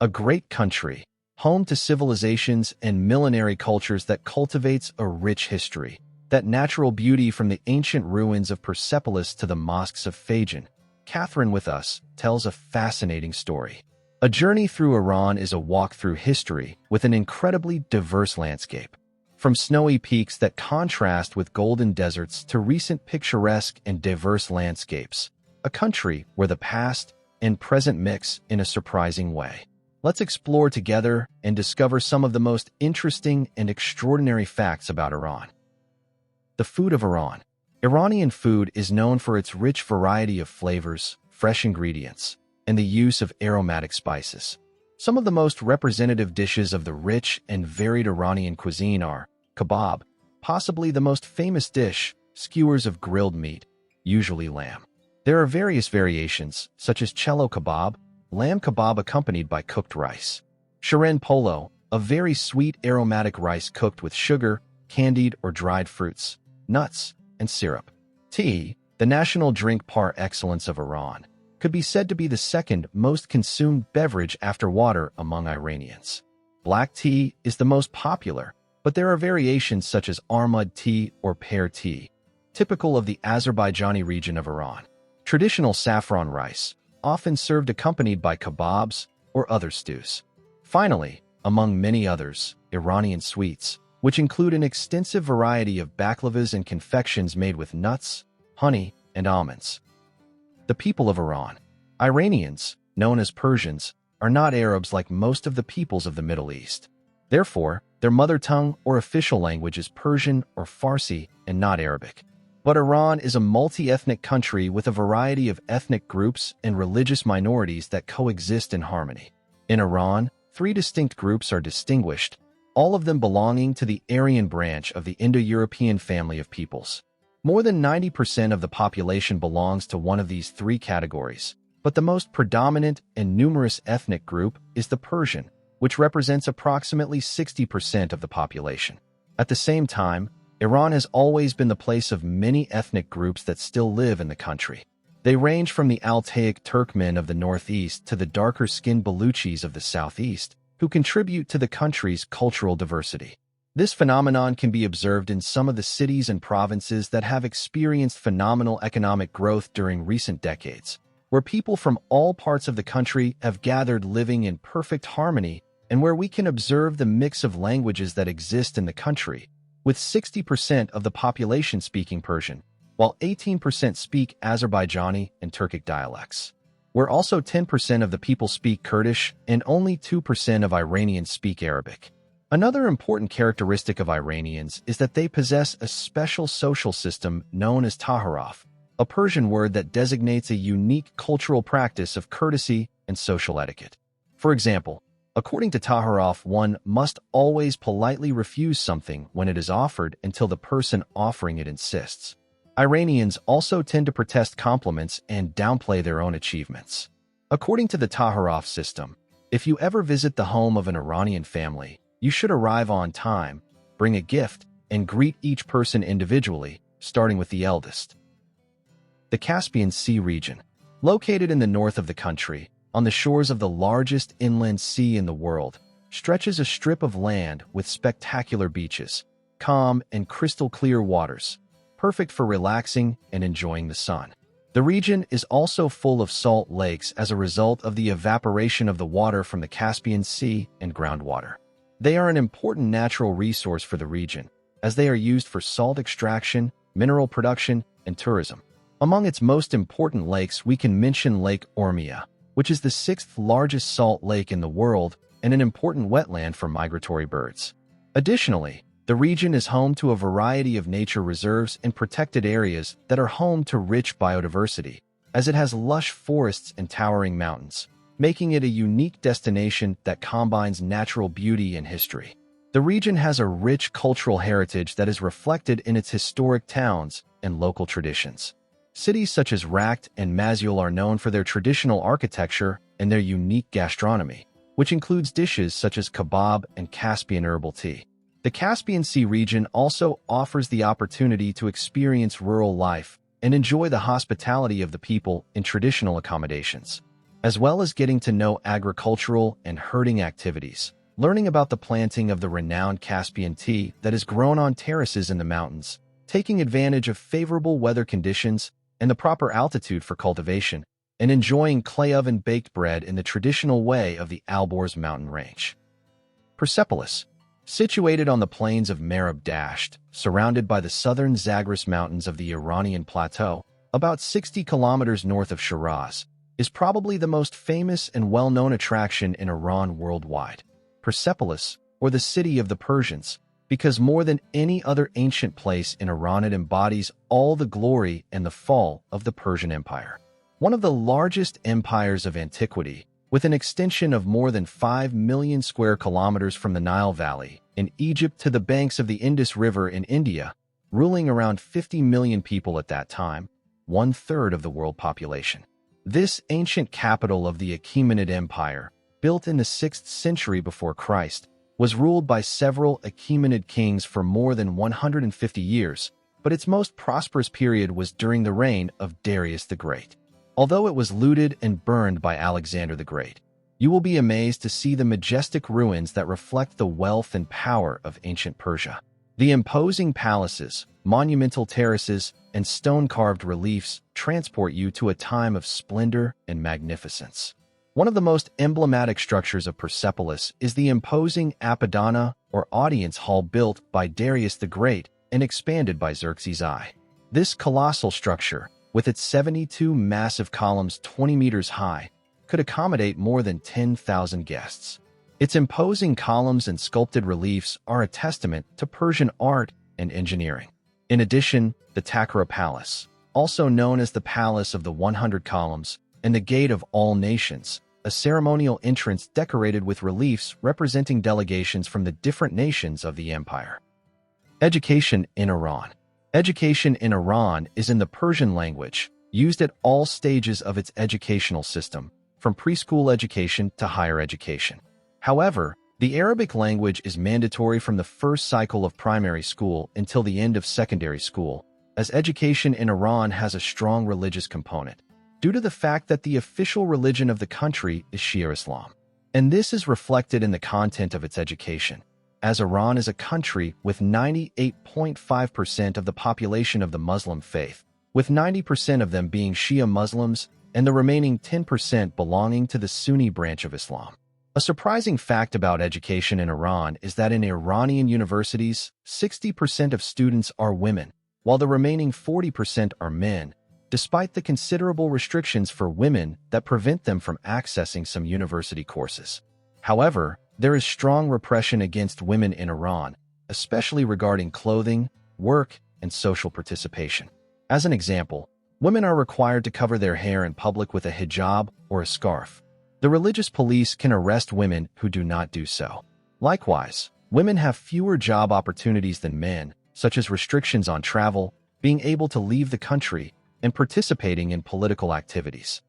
a great country, home to civilizations and millenary cultures that cultivates a rich history. That natural beauty from the ancient ruins of Persepolis to the mosques of Fajan, Catherine with us tells a fascinating story. A journey through Iran is a walk through history with an incredibly diverse landscape. From snowy peaks that contrast with golden deserts to recent picturesque and diverse landscapes, a country where the past and present mix in a surprising way. Let's explore together and discover some of the most interesting and extraordinary facts about Iran. The food of Iran. Iranian food is known for its rich variety of flavors, fresh ingredients, and the use of aromatic spices. Some of the most representative dishes of the rich and varied Iranian cuisine are kebab, possibly the most famous dish, skewers of grilled meat, usually lamb. There are various variations, such as cello kebab, lamb kebab accompanied by cooked rice. Shirin polo, a very sweet aromatic rice cooked with sugar, candied or dried fruits, nuts, and syrup. Tea, the national drink par excellence of Iran, could be said to be the second most consumed beverage after water among Iranians. Black tea is the most popular, but there are variations such as armud tea or pear tea, typical of the Azerbaijani region of Iran. Traditional saffron rice, often served accompanied by kebabs or other stews. Finally, among many others, Iranian sweets, which include an extensive variety of baklavas and confections made with nuts, honey, and almonds. The people of Iran. Iranians, known as Persians, are not Arabs like most of the peoples of the Middle East. Therefore, their mother tongue or official language is Persian or Farsi and not Arabic. But Iran is a multi-ethnic country with a variety of ethnic groups and religious minorities that coexist in harmony. In Iran, 3 distinct groups are distinguished, all of them belonging to the Aryan branch of the Indo-European family of peoples. More than 90% of the population belongs to one of these 3 categories, but the most predominant and numerous ethnic group is the Persian, which represents approximately 60% of the population. At the same time, Iran has always been the place of many ethnic groups that still live in the country. They range from the Altaic Turkmen of the northeast to the darker-skinned Baluchis of the southeast, who contribute to the country's cultural diversity. This phenomenon can be observed in some of the cities and provinces that have experienced phenomenal economic growth during recent decades, where people from all parts of the country have gathered living in perfect harmony and where we can observe the mix of languages that exist in the country, with 60% of the population speaking Persian, while 18% speak Azerbaijani and Turkic dialects. Where also 10% of the people speak Kurdish and only 2% of Iranians speak Arabic. Another important characteristic of Iranians is that they possess a special social system known as taharaf, a Persian word that designates a unique cultural practice of courtesy and social etiquette. For example, according to taharaf, one must always politely refuse something when it is offered until the person offering it insists. Iranians also tend to protest compliments and downplay their own achievements. According to the taharaf system, if you ever visit the home of an Iranian family, you should arrive on time, bring a gift, and greet each person individually, starting with the eldest. The Caspian Sea region. Located in the north of the country, on the shores of the largest inland sea in the world, stretches a strip of land with spectacular beaches, calm and crystal-clear waters, perfect for relaxing and enjoying the sun. The region is also full of salt lakes as a result of the evaporation of the water from the Caspian Sea and groundwater. They are an important natural resource for the region, as they are used for salt extraction, mineral production, and tourism. Among its most important lakes, we can mention Lake Ormia, which is the 6th largest salt lake in the world and an important wetland for migratory birds. Additionally, the region is home to a variety of nature reserves and protected areas that are home to rich biodiversity, as it has lush forests and towering mountains, making it a unique destination that combines natural beauty and history. The region has a rich cultural heritage that is reflected in its historic towns and local traditions. Cities such as Raqt and Masyul are known for their traditional architecture and their unique gastronomy, which includes dishes such as kebab and Caspian herbal tea. The Caspian Sea region also offers the opportunity to experience rural life and enjoy the hospitality of the people in traditional accommodations. as well as getting to know agricultural and herding activities, learning about the planting of the renowned Caspian tea that is grown on terraces in the mountains, taking advantage of favorable weather conditions and the proper altitude for cultivation, and enjoying clay oven-baked bread in the traditional way of the Alborz mountain range. Persepolis, situated on the plains of Dasht, surrounded by the southern Zagros Mountains of the Iranian plateau, about 60 kilometers north of Shiraz, is probably the most famous and well-known attraction in Iran worldwide. Persepolis, or the city of the Persians, because more than any other ancient place in Iran it embodies all the glory and the fall of the Persian Empire. One of the largest empires of antiquity, with an extension of more than 5 million square kilometers from the Nile Valley in Egypt to the banks of the Indus River in India, ruling around 50 million people at that time, one-third of the world population. This ancient capital of the Achaemenid Empire, built in the 6th century before Christ, was ruled by several Achaemenid kings for more than 150 years, but its most prosperous period was during the reign of Darius the Great. Although it was looted and burned by Alexander the Great, you will be amazed to see the majestic ruins that reflect the wealth and power of ancient Persia. The imposing palaces, monumental terraces, and stone-carved reliefs transport you to a time of splendor and magnificence. One of the most emblematic structures of Persepolis is the imposing Apadana, or audience hall, built by Darius the Great and expanded by Xerxes I. This colossal structure, with its 72 massive columns 20 meters high, could accommodate more than 10,000 guests. Its imposing columns and sculpted reliefs are a testament to Persian art and engineering. In addition, the Takara Palace, also known as the Palace of the 100 Columns and the Gate of All Nations, a ceremonial entrance decorated with reliefs representing delegations from the different nations of the empire. Education in Iran. Education in Iran is in the Persian language, used at all stages of its educational system, from preschool education to higher education. However, the Arabic language is mandatory from the first cycle of primary school until the end of secondary school, as education in Iran has a strong religious component, due to the fact that the official religion of the country is Shia Islam. And this is reflected in the content of its education, as Iran is a country with 98.5% of the population of the Muslim faith, with 90% of them being Shia Muslims and the remaining 10% belonging to the Sunni branch of Islam. A surprising fact about education in Iran is that in Iranian universities, 60% of students are women, while the remaining 40% are men, despite the considerable restrictions for women that prevent them from accessing some university courses. However, there is strong repression against women in Iran, especially regarding clothing, work, and social participation. As an example, women are required to cover their hair in public with a hijab or a scarf. The religious police can arrest women who do not do so. Likewise, women have fewer job opportunities than men, such as restrictions on travel, being able to leave the country, and participating in political activities.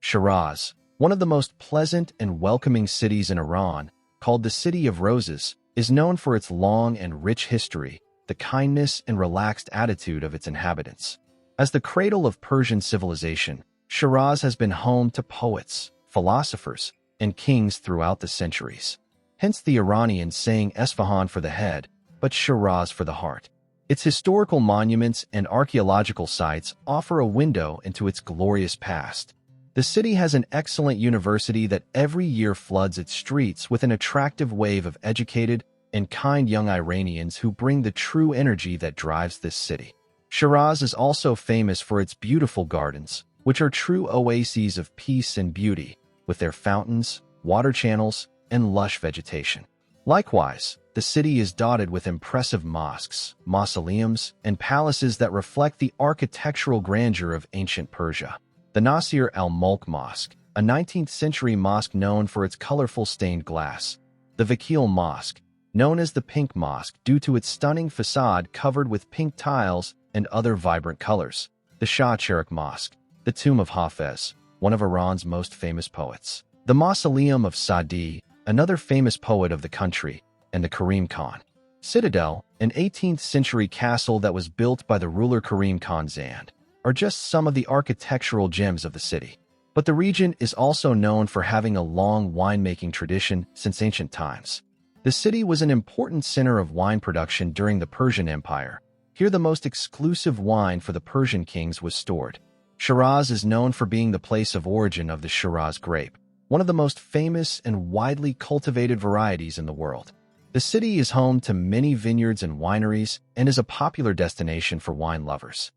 Shiraz, one of the most pleasant and welcoming cities in Iran, called the City of Roses, is known for its long and rich history, the kindness and relaxed attitude of its inhabitants. As the cradle of Persian civilization, Shiraz has been home to poets, philosophers, and kings throughout the centuries. Hence the Iranians saying Esfahan for the head, but Shiraz for the heart. Its historical monuments and archaeological sites offer a window into its glorious past. The city has an excellent university that every year floods its streets with an attractive wave of educated and kind young Iranians who bring the true energy that drives this city. Shiraz is also famous for its beautiful gardens, which are true oases of peace and beauty, with their fountains, water channels, and lush vegetation. Likewise, the city is dotted with impressive mosques, mausoleums, and palaces that reflect the architectural grandeur of ancient Persia. The Nasir al-Mulk Mosque, a 19th-century mosque known for its colorful stained glass. The Vakil Mosque, known as the Pink Mosque due to its stunning facade covered with pink tiles and other vibrant colors. The Shah Cherokh Mosque, the tomb of Hafez, one of Iran's most famous poets. The Mausoleum of Sadi, another famous poet of the country, and the Karim Khan Citadel, an 18th-century castle that was built by the ruler Karim Khan Zand, are just some of the architectural gems of the city. But the region is also known for having a long winemaking tradition since ancient times. The city was an important center of wine production during the Persian Empire. Here the most exclusive wine for the Persian kings was stored. Shiraz is known for being the place of origin of the Shiraz grape, one of the most famous and widely cultivated varieties in the world. The city is home to many vineyards and wineries and is a popular destination for wine lovers.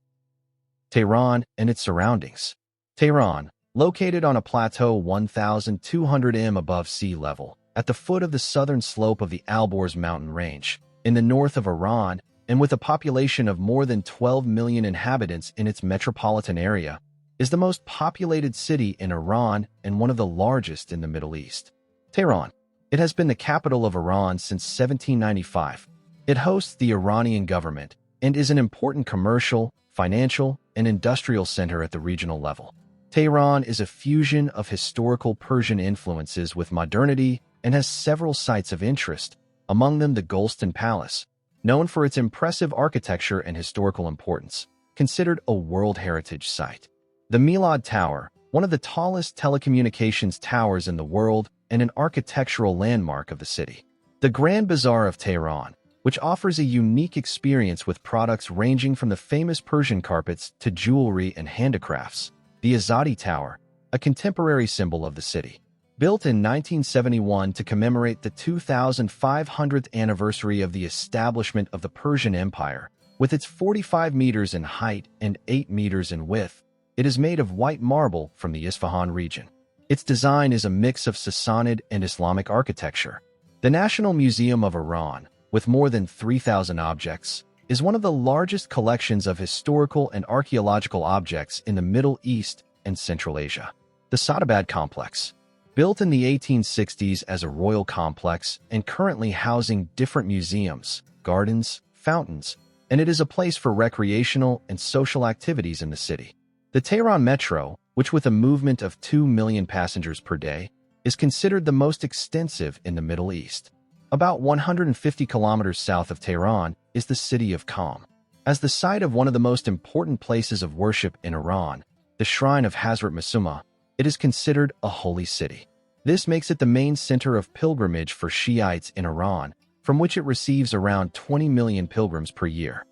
Tehran and its surroundings. Tehran, located on a plateau 1,200 m above sea level, at the foot of the southern slope of the Alborz mountain range, in the north of Iran, and with a population of more than 12 million inhabitants in its metropolitan area, is the most populated city in Iran and one of the largest in the Middle East. Tehran. It has been the capital of Iran since 1795. It hosts the Iranian government and is an important commercial, financial, and industrial center at the regional level. Tehran is a fusion of historical Persian influences with modernity and has several sites of interest, among them the Golestan Palace, known for its impressive architecture and historical importance, considered a World Heritage Site. The Milad Tower, one of the tallest telecommunications towers in the world and an architectural landmark of the city. The Grand Bazaar of Tehran, which offers a unique experience with products ranging from the famous Persian carpets to jewelry and handicrafts. The Azadi Tower, a contemporary symbol of the city. Built in 1971 to commemorate the 2500th anniversary of the establishment of the Persian Empire, with its 45 meters in height and 8 meters in width, it is made of white marble from the Isfahan region. Its design is a mix of Sassanid and Islamic architecture. The National Museum of Iran, with more than 3,000 objects, is one of the largest collections of historical and archaeological objects in the Middle East and Central Asia. The Sadabad Complex, built in the 1860s as a royal complex and currently housing different museums, gardens, fountains, and it is a place for recreational and social activities in the city. The Tehran Metro, which with a movement of 2 million passengers per day, is considered the most extensive in the Middle East. About 150 kilometers south of Tehran is the city of Qom. As the site of one of the most important places of worship in Iran, the shrine of Hazrat Masuma, it is considered a holy city. This makes it the main center of pilgrimage for Shiites in Iran, from which it receives around 20 million pilgrims per year.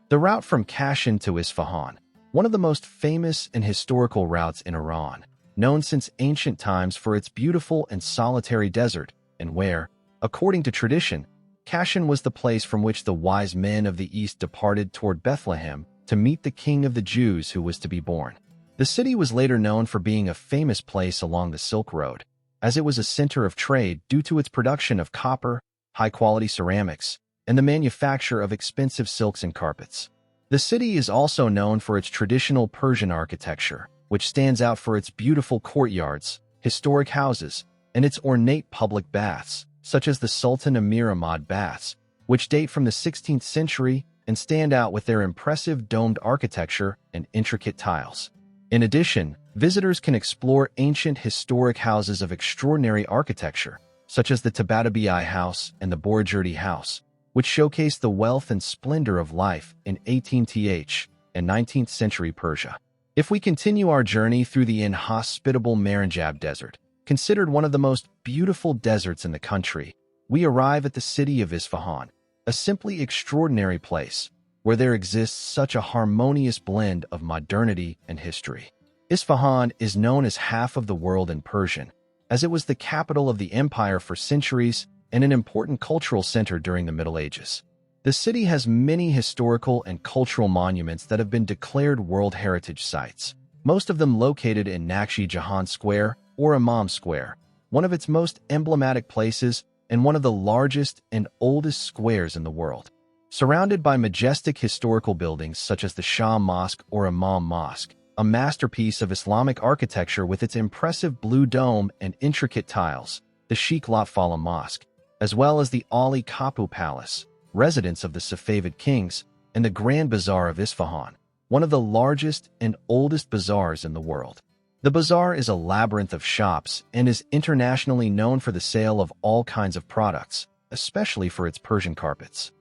The route from Kashan to Isfahan, one of the most famous and historical routes in Iran, known since ancient times for its beautiful and solitary desert, and where, according to tradition, Kashan was the place from which the wise men of the East departed toward Bethlehem to meet the King of the Jews who was to be born. The city was later known for being a famous place along the Silk Road, as it was a center of trade due to its production of copper, high-quality ceramics, and the manufacture of expensive silks and carpets. The city is also known for its traditional Persian architecture, which stands out for its beautiful courtyards, historic houses, and its ornate public baths, such as the Sultan Amir Ahmad baths, which date from the 16th century and stand out with their impressive domed architecture and intricate tiles. In addition, visitors can explore ancient historic houses of extraordinary architecture, such as the Tabatabai House and the Borjurdi House, which showcase the wealth and splendor of life in 18th and 19th century Persia. If we continue our journey through the inhospitable Maranjab Desert, considered one of the most beautiful deserts in the country, we arrive at the city of Isfahan, a simply extraordinary place where there exists such a harmonious blend of modernity and history. Isfahan is known as half of the world in Persian, as it was the capital of the empire for centuries and an important cultural center during the Middle Ages. The city has many historical and cultural monuments that have been declared World Heritage Sites, most of them located in Nakshi Jahan Square or Imam Square, one of its most emblematic places and one of the largest and oldest squares in the world. Surrounded by majestic historical buildings such as the Shah Mosque or Imam Mosque, a masterpiece of Islamic architecture with its impressive blue dome and intricate tiles, the Sheikh Lotfallah Mosque, as well as the Ali Kapu Palace, residence of the Safavid kings, and the Grand Bazaar of Isfahan, one of the largest and oldest bazaars in the world. The bazaar is a labyrinth of shops and is internationally known for the sale of all kinds of products, especially for its Persian carpets.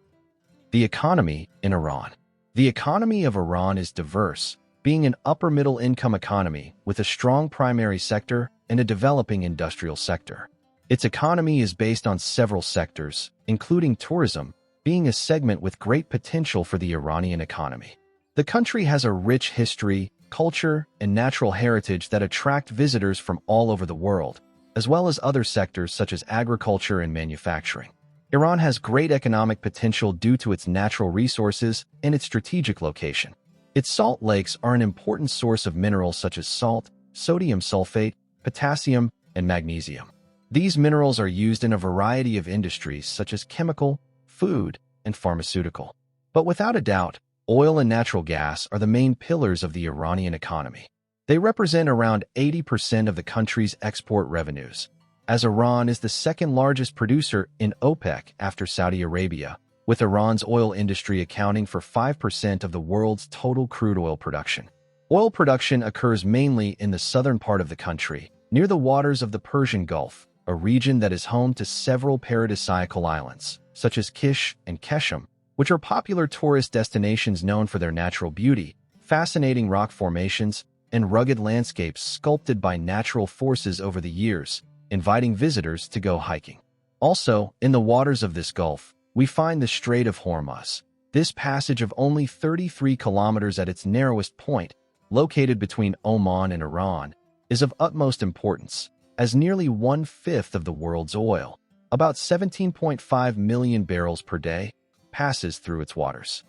The economy in Iran. The economy of Iran is diverse, being an upper-middle income economy with a strong primary sector and a developing industrial sector. Its economy is based on several sectors, including tourism, being a segment with great potential for the Iranian economy. The country has a rich history, culture, and natural heritage that attract visitors from all over the world, as well as other sectors such as agriculture and manufacturing. Iran has great economic potential due to its natural resources and its strategic location. Its salt lakes are an important source of minerals such as salt, sodium sulfate, potassium, and magnesium. These minerals are used in a variety of industries such as chemical, food, and pharmaceutical. But without a doubt, oil and natural gas are the main pillars of the Iranian economy. They represent around 80% of the country's export revenues, as Iran is the second largest producer in OPEC after Saudi Arabia, with Iran's oil industry accounting for 5% of the world's total crude oil production. Oil production occurs mainly in the southern part of the country, near the waters of the Persian Gulf, a region that is home to several paradisiacal islands, such as Kish and Keshem, which are popular tourist destinations known for their natural beauty, fascinating rock formations, and rugged landscapes sculpted by natural forces over the years, inviting visitors to go hiking. Also, in the waters of this gulf, we find the Strait of Hormuz. This passage of only 33 kilometers at its narrowest point, located between Oman and Iran, is of utmost importance, as nearly 1/5 of the world's oil, about 17.5 million barrels per day, passes through its waters.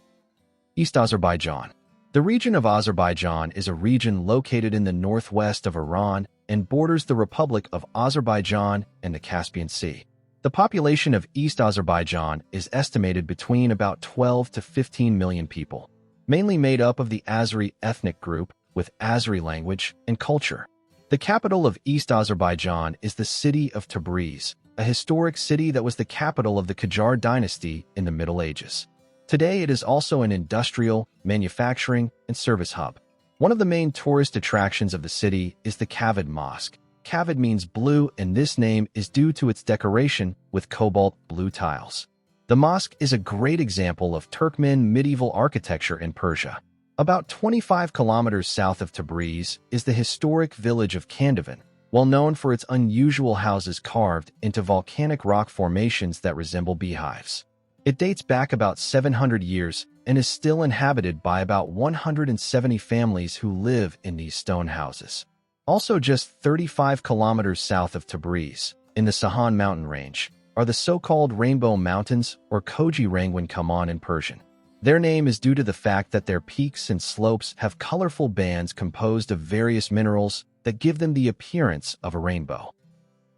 East Azerbaijan. The region of Azerbaijan is a region located in the northwest of Iran and borders the Republic of Azerbaijan and the Caspian Sea. The population of East Azerbaijan is estimated between about 12 to 15 million people, mainly made up of the Azeri ethnic group with Azeri language and culture. The capital of East Azerbaijan is the city of Tabriz, a historic city that was the capital of the Qajar dynasty in the Middle Ages. Today it is also an industrial, manufacturing, and service hub. One of the main tourist attractions of the city is the Kavad Mosque. Kavad means blue, and this name is due to its decoration with cobalt blue tiles. The mosque is a great example of Turkmen medieval architecture in Persia. About 25 kilometers south of Tabriz is the historic village of Kandavan, well known for its unusual houses carved into volcanic rock formations that resemble beehives. It dates back about 700 years and is still inhabited by about 170 families who live in these stone houses. Also just 35 kilometers south of Tabriz, in the Sahan mountain range, are the so-called Rainbow Mountains or Koji Rangwan Kaman in Persian. Their name is due to the fact that their peaks and slopes have colorful bands composed of various minerals that give them the appearance of a rainbow.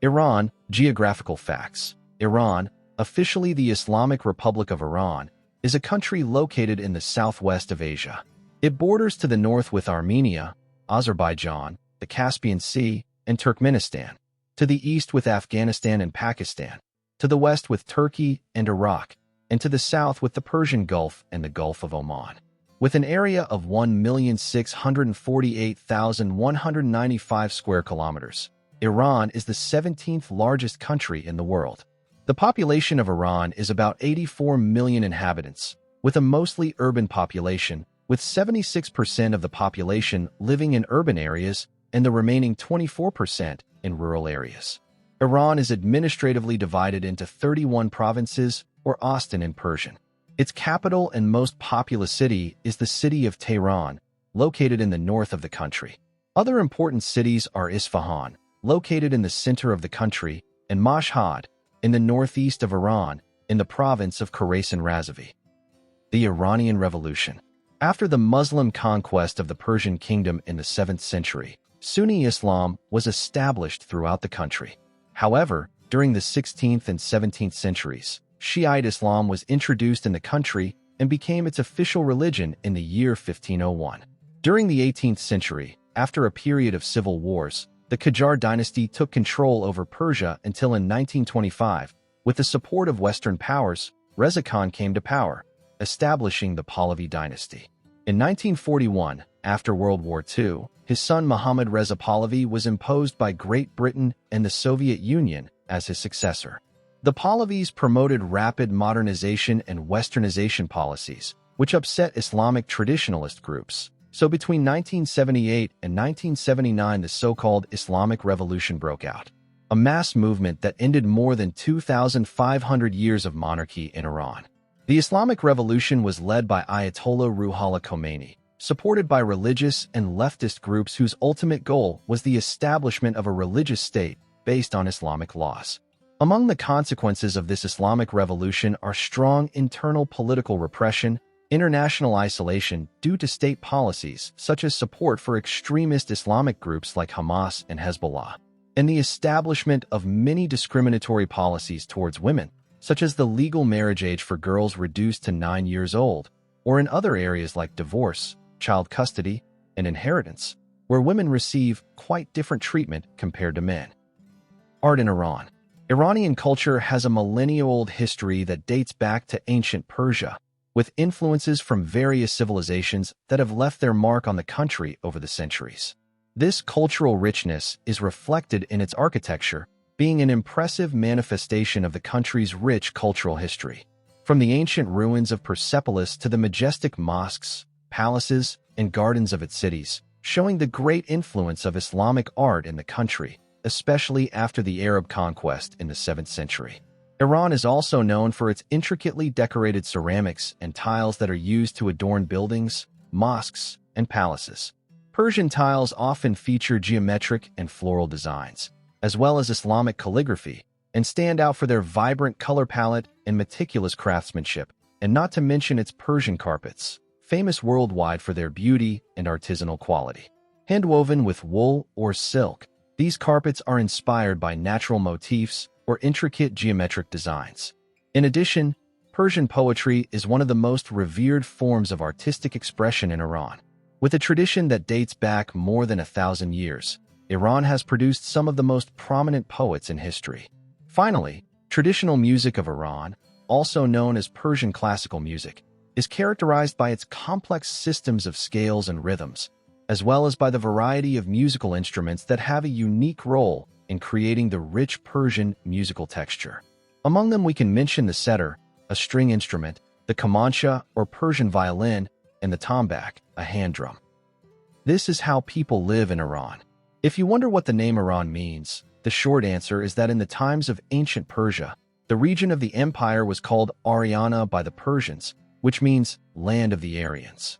Iran, geographical facts. Iran, officially the Islamic Republic of Iran, is a country located in the southwest of Asia. It borders to the north with Armenia, Azerbaijan, the Caspian Sea, and Turkmenistan, to the east with Afghanistan and Pakistan, to the west with Turkey and Iraq, and to the south with the Persian Gulf and the Gulf of Oman. With an area of 1,648,195 square kilometers, Iran is the 17th largest country in the world. The population of Iran is about 84 million inhabitants, with a mostly urban population, with 76% of the population living in urban areas and the remaining 24% in rural areas. Iran is administratively divided into 31 provinces, or Ostan in Persian. Its capital and most populous city is the city of Tehran, located in the north of the country. Other important cities are Isfahan, located in the center of the country, and Mashhad, in the northeast of Iran, in the province of Khorasan-Razavi. The Iranian Revolution. After the Muslim conquest of the Persian kingdom in the 7th century, Sunni Islam was established throughout the country. However, during the 16th and 17th centuries, Shiite Islam was introduced in the country and became its official religion in the year 1501. During the 18th century, after a period of civil wars, the Qajar dynasty took control over Persia until in 1925, with the support of Western powers, Reza Khan came to power, establishing the Pahlavi dynasty. In 1941, after World War II, his son Mohammad Reza Pahlavi was imposed by Great Britain and the Soviet Union as his successor. The Pahlavis promoted rapid modernization and westernization policies, which upset Islamic traditionalist groups, So between 1978 and 1979, the so-called Islamic Revolution broke out, a mass movement that ended more than 2,500 years of monarchy in Iran. The Islamic Revolution was led by Ayatollah Ruhollah Khomeini, supported by religious and leftist groups whose ultimate goal was the establishment of a religious state based on Islamic laws. Among the consequences of this Islamic revolution are strong internal political repression, international isolation due to state policies such as support for extremist Islamic groups like Hamas and Hezbollah, and the establishment of many discriminatory policies towards women, such as the legal marriage age for girls reduced to 9 years old, or in other areas like divorce, child custody, and inheritance, where women receive quite different treatment compared to men. Art in Iran. Iranian culture has a millennia-old history that dates back to ancient Persia, with influences from various civilizations that have left their mark on the country over the centuries. This cultural richness is reflected in its architecture, being an impressive manifestation of the country's rich cultural history. From the ancient ruins of Persepolis to the majestic mosques, palaces, and gardens of its cities, showing the great influence of Islamic art in the country, especially after the Arab conquest in the 7th century. Iran is also known for its intricately decorated ceramics and tiles that are used to adorn buildings, mosques, and palaces. Persian tiles often feature geometric and floral designs, as well as Islamic calligraphy, and stand out for their vibrant color palette and meticulous craftsmanship, and not to mention its Persian carpets, famous worldwide for their beauty and artisanal quality. Handwoven with wool or silk, these carpets are inspired by natural motifs or intricate geometric designs. In addition, Persian poetry is one of the most revered forms of artistic expression in Iran. With a tradition that dates back more than 1,000 years, Iran has produced some of the most prominent poets in history. Finally, traditional music of Iran, also known as Persian classical music, is characterized by its complex systems of scales and rhythms, as well as by the variety of musical instruments that have a unique role in creating the rich Persian musical texture. Among them we can mention the setar, a string instrument, the kamancha or Persian violin, and the tambak, a hand drum. This is how people live in Iran. If you wonder what the name Iran means, the short answer is that in the times of ancient Persia, the region of the empire was called Aryana by the Persians, which means land of the Aryans.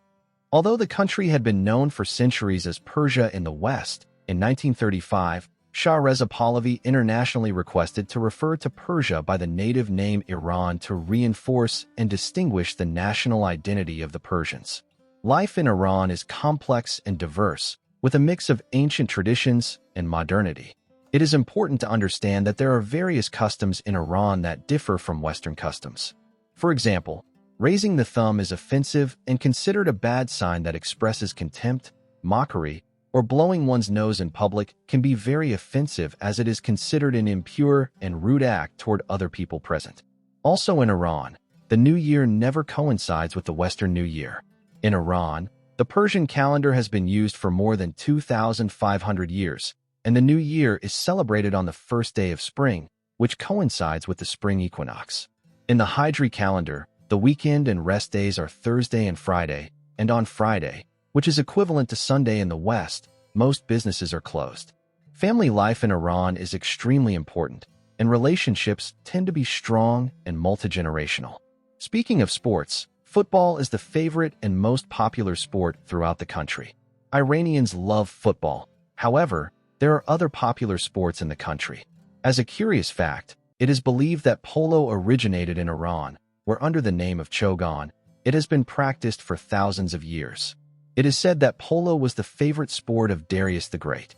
Although the country had been known for centuries as Persia in the West, in 1935, Shah Reza Pahlavi internationally requested to refer to Persia by the native name Iran to reinforce and distinguish the national identity of the Persians. Life in Iran is complex and diverse, with a mix of ancient traditions and modernity. It is important to understand that there are various customs in Iran that differ from Western customs. For example, raising the thumb is offensive and considered a bad sign that expresses contempt, mockery, or blowing one's nose in public can be very offensive as it is considered an impure and rude act toward other people present. Also in Iran, the New Year never coincides with the Western New Year. In Iran, the Persian calendar has been used for more than 2,500 years, and the New Year is celebrated on the first day of spring, which coincides with the spring equinox. In the Hijri calendar, the weekend and rest days are Thursday and Friday, and on Friday, which is equivalent to Sunday in the West, most businesses are closed. Family life in Iran is extremely important, and relationships tend to be strong and multi-generational. Speaking of sports, football is the favorite and most popular sport throughout the country. Iranians love football. However, there are other popular sports in the country. As a curious fact, it is believed that polo originated in Iran, where under the name of chogan, it has been practiced for thousands of years. It is said that polo was the favorite sport of Darius the Great.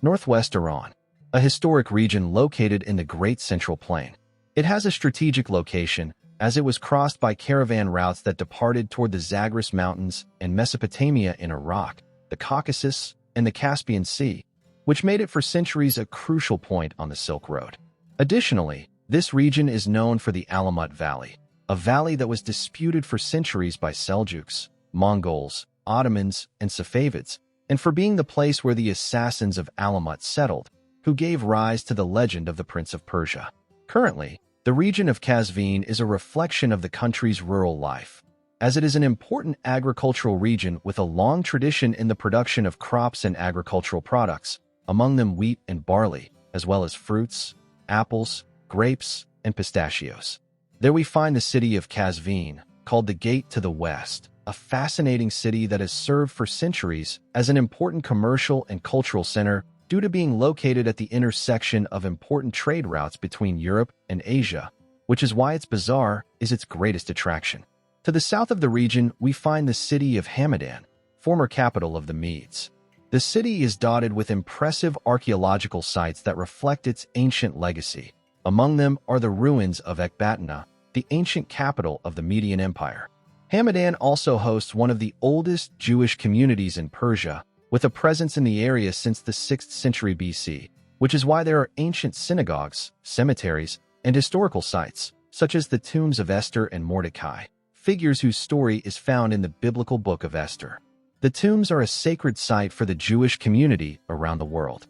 Northwest Iran, a historic region located in the Great Central Plain. It has a strategic location, as it was crossed by caravan routes that departed toward the Zagros Mountains and Mesopotamia in Iraq, the Caucasus, and the Caspian Sea, which made it for centuries a crucial point on the Silk Road. Additionally, this region is known for the Alamut Valley, a valley that was disputed for centuries by Seljuks, Mongols, Ottomans, and Safavids, and for being the place where the assassins of Alamut settled, who gave rise to the legend of the Prince of Persia. Currently, the region of Kazvin is a reflection of the country's rural life. as it is an important agricultural region with a long tradition in the production of crops and agricultural products, among them wheat and barley, as well as fruits, apples, grapes, and pistachios. There we find the city of Caspian, called the Gate to the West, a fascinating city that has served for centuries as an important commercial and cultural center due to being located at the intersection of important trade routes between Europe and Asia, which is why its bazaar is its greatest attraction. To the south of the region, we find the city of Hamadan, former capital of the Medes. The city is dotted with impressive archaeological sites that reflect its ancient legacy. Among them are the ruins of Ecbatana, the ancient capital of the Median Empire. Hamadan also hosts one of the oldest Jewish communities in Persia, with a presence in the area since the 6th century BC, which is why there are ancient synagogues, cemeteries, and historical sites, such as the tombs of Esther and Mordecai, figures whose story is found in the biblical book of Esther. The tombs are a sacred site for the Jewish community around the world.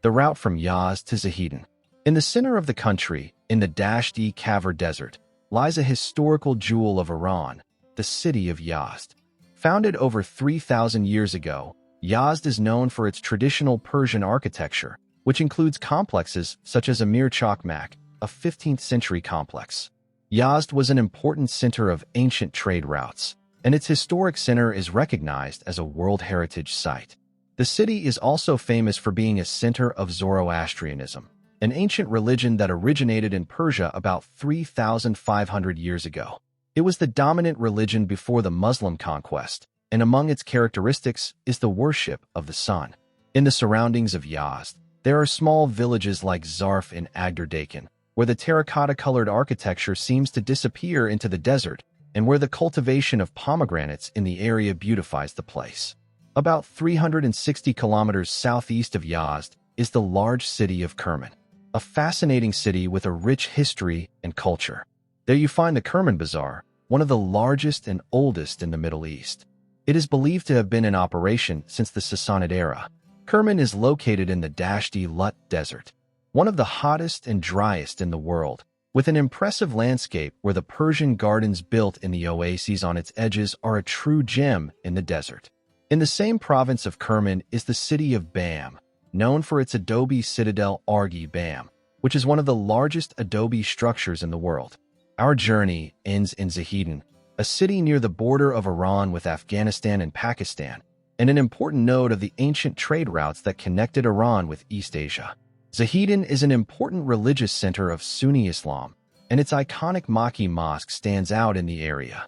The route from Yazd to Zahidin. In the center of the country, in the Dasht-e-Kavr Desert, lies a historical jewel of Iran, the city of Yazd. Founded over 3,000 years ago, Yazd is known for its traditional Persian architecture, which includes complexes such as Amir Chakmak, a 15th century complex. Yazd was an important center of ancient trade routes, and its historic center is recognized as a World Heritage Site. The city is also famous for being a center of Zoroastrianism, an ancient religion that originated in Persia about 3,500 years ago. It was the dominant religion before the Muslim conquest, and among its characteristics is the worship of the sun. In the surroundings of Yazd, there are small villages like Zarf and Agderdakan, where the terracotta-colored architecture seems to disappear into the desert, and where the cultivation of pomegranates in the area beautifies the place. About 360 kilometers southeast of Yazd is the large city of Kerman, a fascinating city with a rich history and culture. There you find the Kerman Bazaar, one of the largest and oldest in the Middle East. It is believed to have been in operation since the Sassanid era. Kerman is located in the Dasht-e-Lut Desert, one of the hottest and driest in the world, with an impressive landscape where the Persian gardens built in the oases on its edges are a true gem in the desert. In the same province of Kerman is the city of Bam, known for its adobe citadel Argi Bam, which is one of the largest adobe structures in the world. Our journey ends in Zahidin, a city near the border of Iran with Afghanistan and Pakistan, and an important node of the ancient trade routes that connected Iran with East Asia. Zahidin is an important religious center of Sunni Islam, and its iconic Makki Mosque stands out in the area.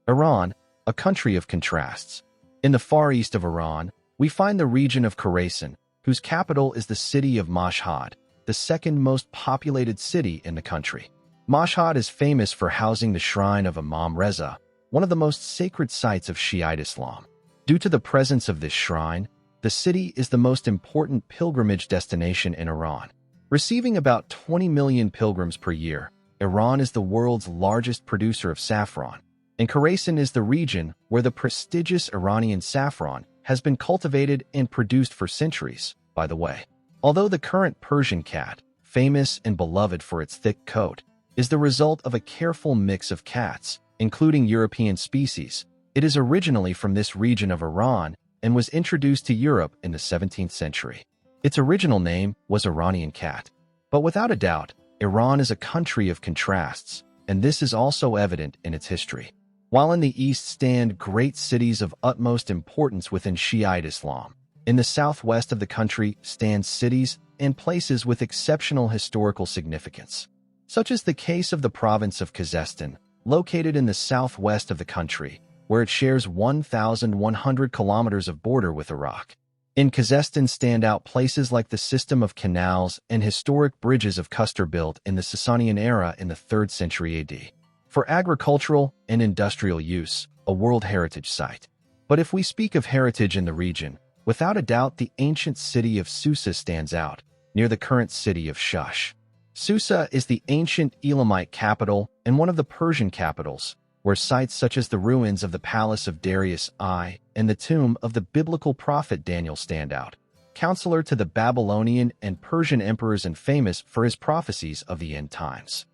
Iran, a country of contrasts. In the far east of Iran, we find the region of Khorasan, whose capital is the city of Mashhad, the second most populated city in the country. Mashhad is famous for housing the shrine of Imam Reza, one of the most sacred sites of Shiite Islam. Due to the presence of this shrine, the city is the most important pilgrimage destination in Iran. Receiving about 20 million pilgrims per year, Iran is the world's largest producer of saffron, and Khorasan is the region where the prestigious Iranian saffron has been cultivated and produced for centuries, by the way. Although the current Persian cat, famous and beloved for its thick coat, is the result of a careful mix of cats, including European species, it is originally from this region of Iran and was introduced to Europe in the 17th century. Its original name was Iranian cat. But without a doubt, Iran is a country of contrasts, and this is also evident in its history. While in the east stand great cities of utmost importance within Shiite Islam, in the southwest of the country stand cities and places with exceptional historical significance, such as the case of the province of Khuzestan, located in the southwest of the country, where it shares 1,100 kilometers of border with Iraq. In Khuzestan stand out places like the system of canals and historic bridges of Custor built in the Sasanian era in the 3rd century AD. For agricultural and industrial use, a World Heritage Site. But if we speak of heritage in the region, without a doubt the ancient city of Susa stands out, near the current city of Shush. Susa is the ancient Elamite capital and one of the Persian capitals, where sites such as the ruins of the palace of Darius I and the tomb of the biblical prophet Daniel stand out. Counselor to the Babylonian and Persian emperors and famous for his prophecies of the end times.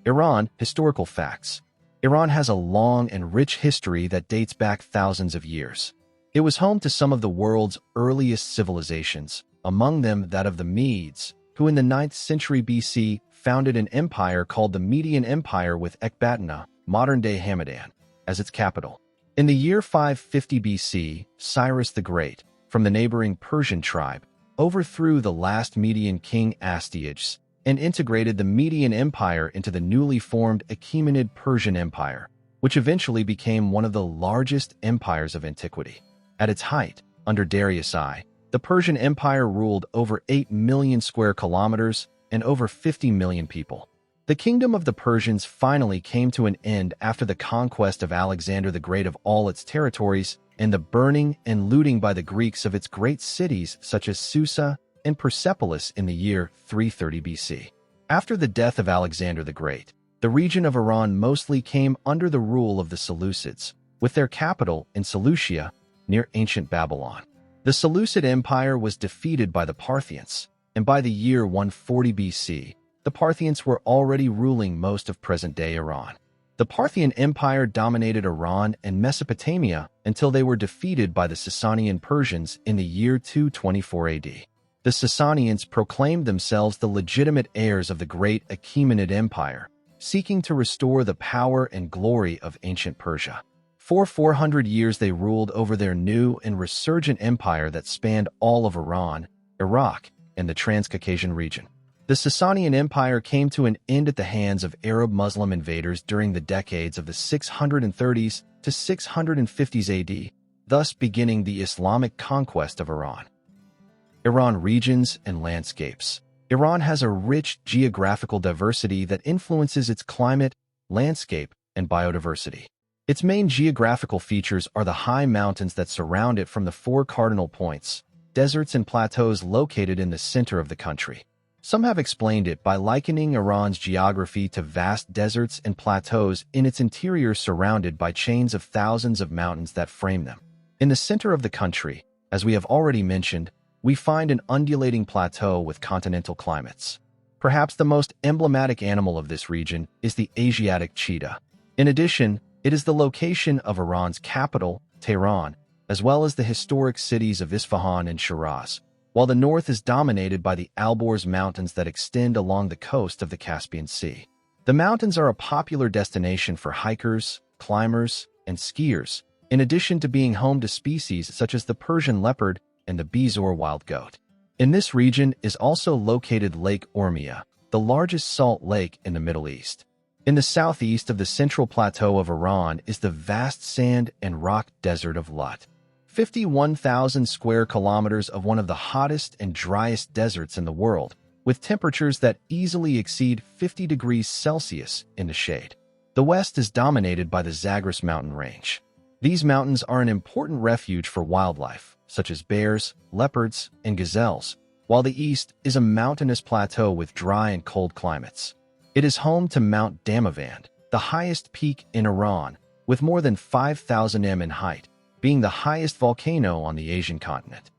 Iran, historical facts. Iran has a long and rich history that dates back thousands of years. It was home to some of the world's earliest civilizations, among them that of the Medes, who in the 9th century BC founded an empire called the Median Empire with Ecbatana, modern-day Hamadan, as its capital. In the year 550 BC, Cyrus the Great, from the neighboring Persian tribe, overthrew the last Median king Astyages and integrated the Median Empire into the newly formed Achaemenid Persian Empire, which eventually became one of the largest empires of antiquity. At its height, under Darius I, the Persian Empire ruled over 8 million square kilometers and over 50 million people. The kingdom of the Persians finally came to an end after the conquest of Alexander the Great of all its territories and the burning and looting by the Greeks of its great cities such as Susa and Persepolis in the year 330 BC. After the death of Alexander the Great, the region of Iran mostly came under the rule of the Seleucids, with their capital in Seleucia, near ancient Babylon. The Seleucid Empire was defeated by the Parthians, and by the year 140 BC, the Parthians were already ruling most of present-day Iran. The Parthian Empire dominated Iran and Mesopotamia until they were defeated by the Sasanian Persians in the year 224 AD. The Sasanians proclaimed themselves the legitimate heirs of the great Achaemenid Empire, seeking to restore the power and glory of ancient Persia. For 400 years they ruled over their new and resurgent empire that spanned all of Iran, Iraq, and the Transcaucasian region. The Sasanian Empire came to an end at the hands of Arab Muslim invaders during the decades of the 630s to 650s AD, thus beginning the Islamic conquest of Iran. Iran regions and landscapes. Iran has a rich geographical diversity that influences its climate, landscape, and biodiversity. Its main geographical features are the high mountains that surround it from the 4 cardinal points, deserts and plateaus located in the center of the country. Some have explained it by likening Iran's geography to vast deserts and plateaus in its interior surrounded by chains of thousands of mountains that frame them. In the center of the country, as we have already mentioned, we find an undulating plateau with continental climates. Perhaps the most emblematic animal of this region is the Asiatic cheetah. In addition, it is the location of Iran's capital, Tehran, as well as the historic cities of Isfahan and Shiraz, while the north is dominated by the Alborz Mountains that extend along the coast of the Caspian Sea. The mountains are a popular destination for hikers, climbers, and skiers, in addition to being home to species such as the Persian leopard and the Bezoar wild goat. In this region is also located Lake Urmia, the largest salt lake in the Middle East. In the southeast of the central plateau of Iran is the vast sand and rock desert of Lut. 51,000 square kilometers of one of the hottest and driest deserts in the world, with temperatures that easily exceed 50 degrees Celsius in the shade. The west is dominated by the Zagros mountain range. These mountains are an important refuge for wildlife, such as bears, leopards, and gazelles, while the east is a mountainous plateau with dry and cold climates. It is home to Mount Damavand, the highest peak in Iran, with more than 5,000 m in height, being the highest volcano on the Asian continent.